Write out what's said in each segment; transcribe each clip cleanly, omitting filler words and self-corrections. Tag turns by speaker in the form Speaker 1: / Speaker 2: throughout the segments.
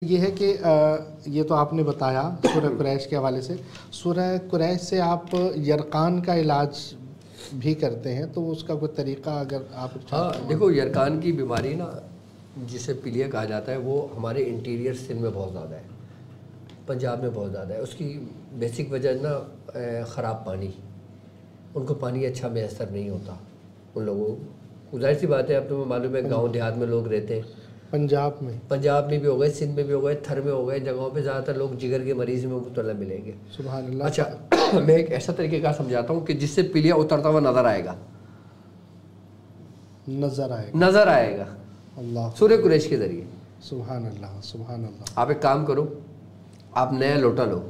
Speaker 1: ये है कि ये तो आपने बताया सूरह कुरैश के हवाले से। सूरह कुरैश से आप यरकान का इलाज भी करते हैं, तो उसका कोई तरीका अगर आप
Speaker 2: हाँ देखो, यरकान की बीमारी ना जिसे पीलिया कहा जाता है वो हमारे इंटीरियर सिंध में बहुत ज़्यादा है, पंजाब में बहुत ज़्यादा है। उसकी बेसिक वजह ना ख़राब पानी, उनको पानी अच्छा मैसर नहीं होता उन लोगों को। जाहिर सी बात है, अब तुम्हें मालूम है गांव देहात में लोग रहते हैं, पंजाब में भी हो गए, सिंध में भी हो गए, थर में हो गए, जगहों पे ज़्यादातर लोग जिगर के मरीज़ में मुब्तला मिलेंगे।
Speaker 1: सुभान अल्लाह।
Speaker 2: अच्छा मैं एक ऐसा तरीके का समझाता हूँ कि जिससे पीलिया उतरता हुआ नज़र आएगा
Speaker 1: अल्लाह,
Speaker 2: सूरह कुरैश के ज़रिए।
Speaker 1: सुभान अल्लाह, सुभान अल्लाह।
Speaker 2: आप एक काम करो, आप नया लोटा लो,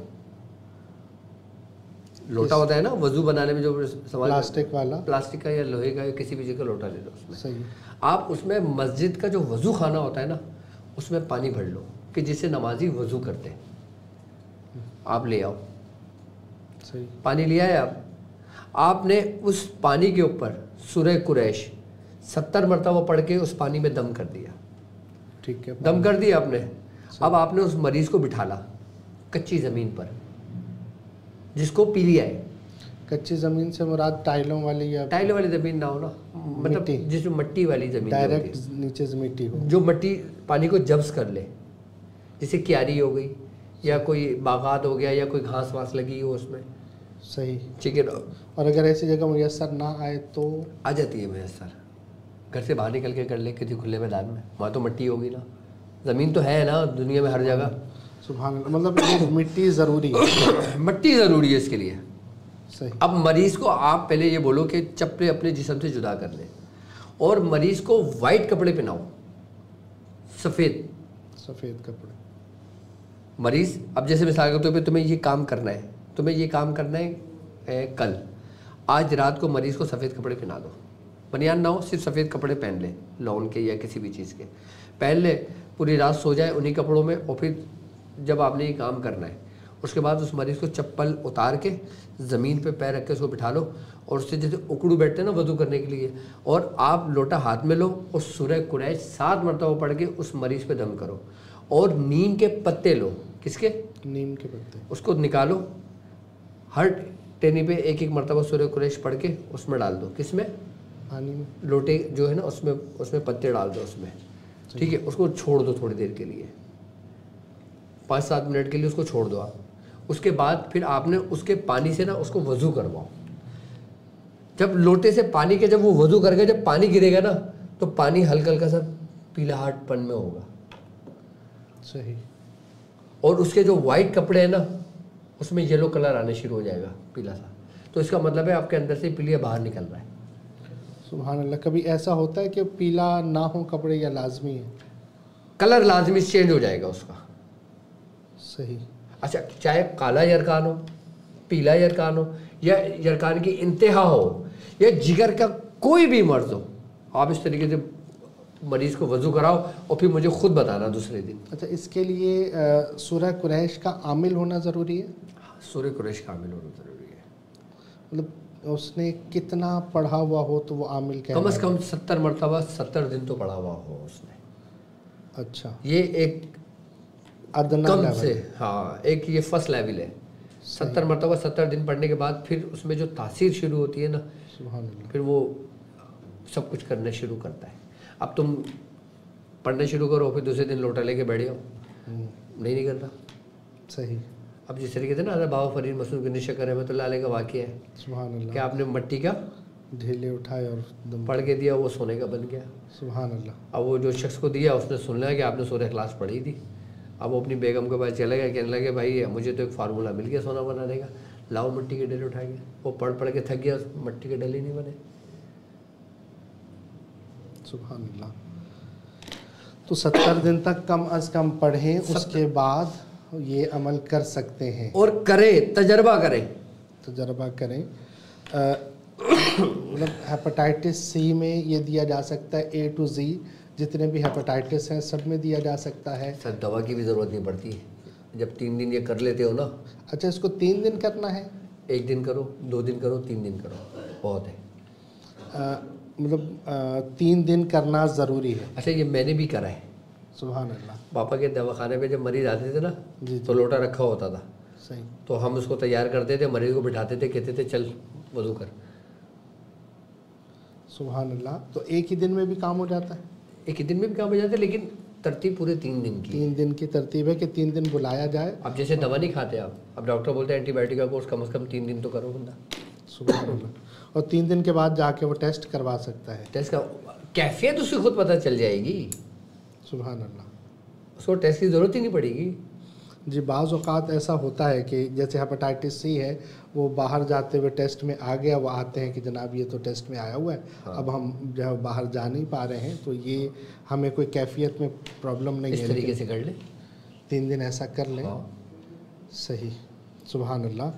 Speaker 2: लोटा होता है ना वज़ू बनाने में जो
Speaker 1: प्लास्टिक वाला,
Speaker 2: प्लास्टिक का या लोहे का या किसी भी चीज़ का लोटा ले लो। उसमें
Speaker 1: सही,
Speaker 2: आप उसमें मस्जिद का जो वज़ू खाना होता है ना, उसमें पानी भर लो कि जिससे नमाजी वज़ू करते हैं। आप ले आओ,
Speaker 1: सही,
Speaker 2: पानी लिया है आपने उस पानी के ऊपर सूरह कुरैश 70 मरतबा पढ़ के उस पानी में दम कर दिया।
Speaker 1: ठीक है,
Speaker 2: दम कर दिया आपने। अब आपने उस मरीज़ को बिठाला कच्ची ज़मीन पर जिसको पीलिया है।
Speaker 1: कच्ची ज़मीन से मुराद टाइलों वाली या
Speaker 2: टाइलों वाली ज़मीन ना हो ना, मतलब जिसमें मिट्टी वाली ज़मीन,
Speaker 1: डायरेक्ट नीचे से मिट्टी हो,
Speaker 2: जो मिट्टी पानी को जब्स कर ले, जैसे क्यारी हो गई या कोई बागात हो गया या कोई घास वास लगी हो उसमें।
Speaker 1: सही,
Speaker 2: ठीक है।
Speaker 1: और अगर ऐसी जगह मुयस्सर ना आए तो
Speaker 2: आ जाती है मुयस्सर, घर से बाहर निकल के कर ले किसी खुले मैदान में, वहाँ तो मिट्टी होगी ना, ज़मीन तो है ना दुनिया में हर जगह।
Speaker 1: सुभान अल्लाह, मतलब मिट्टी ज़रूरी है
Speaker 2: मिट्टी ज़रूरी है इसके लिए।
Speaker 1: सही।
Speaker 2: अब मरीज़ को आप पहले ये बोलो कि चप्पलें अपने जिस्म से जुदा कर ले और मरीज़ को वाइट कपड़े पहनाओ,
Speaker 1: सफ़ेद कपड़े।
Speaker 2: मरीज़ अब जैसे मिसाल के तौर पे तुम्हें ये काम करना है, कल आज रात को मरीज़ को सफ़ेद कपड़े पहना दो, बनियान ना हो, सिर्फ सफ़ेद कपड़े पहन ले, लॉन के या किसी भी चीज़ के पहन ले, पूरी रात सो जाए उन्हीं कपड़ों में। और फिर जब आपने ये काम करना है उसके बाद उस मरीज़ को चप्पल उतार के ज़मीन पे पैर रख के उसको बिठा लो और उससे जैसे उकड़ू बैठते हैं ना वज़ू करने के लिए, और आप लोटा हाथ में लो और सूरह कुरैश 7 मरतबा पढ़ के उस मरीज़ पे दम करो। और नीम के पत्ते लो, किसके?
Speaker 1: नीम के पत्ते,
Speaker 2: उसको निकालो, हर टेनी पे एक एक मरतबा सूरह कुरैश पढ़ के उसमें डाल दो। किसमें? पानी में, लोटे जो है ना उसमें पत्ते डाल दो उसमें। ठीक है, उसको छोड़ दो थोड़ी देर के लिए, 5-7 मिनट के लिए उसको छोड़ दो आप। उसके बाद फिर आपने उसके पानी से ना उसको वज़ू करवाओ। जब लोटे से पानी के जब वो वज़ू करके जब पानी गिरेगा ना तो पानी हल्का हल्का सा पीलाहटपन में होगा।
Speaker 1: सही।
Speaker 2: और उसके जो वाइट कपड़े हैं ना उसमें येलो कलर आने शुरू हो जाएगा, पीला सा, तो इसका मतलब है आपके अंदर से पीलिया बाहर निकल रहा है।
Speaker 1: सुभान अल्लाह। कभी ऐसा होता है कि पीला ना हो कपड़े या लाजमी है?
Speaker 2: कलर लाजमी चेंज हो जाएगा उसका।
Speaker 1: सही।
Speaker 2: अच्छा, चाहे काला यरकान हो, पीला यरकान हो, या यरकान की इंतहा हो, या जिगर का कोई भी मर्ज हो, आप इस तरीके से मरीज़ को वज़ू कराओ और फिर मुझे ख़ुद बताना दूसरे दिन।
Speaker 1: अच्छा, इसके लिए सूरह कुरैश का आमिल होना ज़रूरी है?
Speaker 2: सूरह कुरैश का आमिल होना ज़रूरी है।
Speaker 1: मतलब उसने कितना पढ़ा हुआ हो तो वो आमिल कहलाएगा?
Speaker 2: कम से कम 70 मरतबा 70 दिन तो पढ़ा हुआ हो उसने।
Speaker 1: अच्छा,
Speaker 2: ये एक
Speaker 1: अदना
Speaker 2: कम से, हाँ, एक ये फर्स्ट लेवल है। 70 मरतबा 70 दिन पढ़ने के बाद फिर उसमें जो तासीर शुरू होती है ना,
Speaker 1: सुभान अल्लाह,
Speaker 2: फिर वो सब कुछ करना शुरू करता है। अब तुम पढ़ना शुरू करो फिर दूसरे दिन लोटा लेके बैठ जाओ, नहीं करता।
Speaker 1: सही।
Speaker 2: अब जिस तरीके से ना बाबा फरीद मसूद गनी शक्कर रहमतुल्लाह अलैह का वाक़या है,
Speaker 1: सुभान अल्लाह,
Speaker 2: कि आपने मिट्टी का
Speaker 1: ढेले उठाए और दम
Speaker 2: पढ़ के दिया, वो सोने का बन गया।
Speaker 1: सुभान अल्लाह।
Speaker 2: अब वो जो शख्स को दिया उसने सुन लिया कि आपने सूरह इखलास पढ़ी थी। अब वो अपनी बेगम के पास चले गए, कहने लगे भाई मुझे तो एक फार्मूला मिल गया सोना बनाने का, लाओ मिट्टी के डले उठा के। वो पढ़ के थक गया, मिट्टी के डले नहीं बने।
Speaker 1: सुभान अल्लाह। तो 70 दिन तक कम अज़ कम पढ़ें, उसके बाद ये अमल कर सकते हैं।
Speaker 2: और करें, तजर्बा करें।
Speaker 1: मतलब हेपेटाइटिस सी में ये दिया जा सकता है, A to Z जितने भी हेपेटाइटिस हैं सब में दिया जा सकता है।
Speaker 2: सर दवा की भी ज़रूरत नहीं पड़ती जब 3 दिन ये कर लेते हो ना।
Speaker 1: अच्छा, इसको 3 दिन करना है?
Speaker 2: 1 दिन करो, 2 दिन करो, 3 दिन करो, बहुत है।
Speaker 1: मतलब 3 दिन करना ज़रूरी है?
Speaker 2: अच्छा, ये मैंने भी करा है,
Speaker 1: सुभान अल्लाह।
Speaker 2: पापा के दवाखाने पे जब मरीज आते थे ना,
Speaker 1: जी
Speaker 2: तो लोटा रखा होता था,
Speaker 1: सही।
Speaker 2: तो हम उसको तैयार करते थे, मरीज को बिठाते थे, कहते थे चल वजू कर।
Speaker 1: सुभान अल्लाह। तो एक ही दिन में भी काम हो जाता है?
Speaker 2: एक ही दिन में भी काम हो जाता है, लेकिन तरतीब पूरे 3 दिन की।
Speaker 1: 3 दिन की तरतीब है कि 3 दिन बुलाया जाए।
Speaker 2: अब जैसे दवा नहीं खाते आप, अब डॉक्टर बोलते हैं एंटीबायोटिक का कोर्स कम से कम 3 दिन तो करो बंदा।
Speaker 1: सुभान अल्लाह। और 3 दिन के बाद जाके वो टेस्ट करवा सकता है?
Speaker 2: टेस्ट का कैफियत उसकी खुद पता चल जाएगी,
Speaker 1: सुभान अल्लाह।
Speaker 2: उसको टेस्ट की ज़रूरत ही नहीं पड़ेगी।
Speaker 1: जी, बाज़ औक़ात ऐसा होता है कि जैसे हेपेटाइटिस सी है, वो बाहर जाते हुए टेस्ट में आ गया, वो आते हैं कि जनाब ये तो टेस्ट में आया हुआ है,
Speaker 2: हाँ।
Speaker 1: अब हम जो है बाहर जा नहीं पा रहे हैं, तो ये हमें कोई कैफियत में प्रॉब्लम नहीं है।
Speaker 2: इस तरीके से कर ले,
Speaker 1: 3 दिन ऐसा कर लें।
Speaker 2: हाँ।
Speaker 1: सही। सुभान अल्लाह।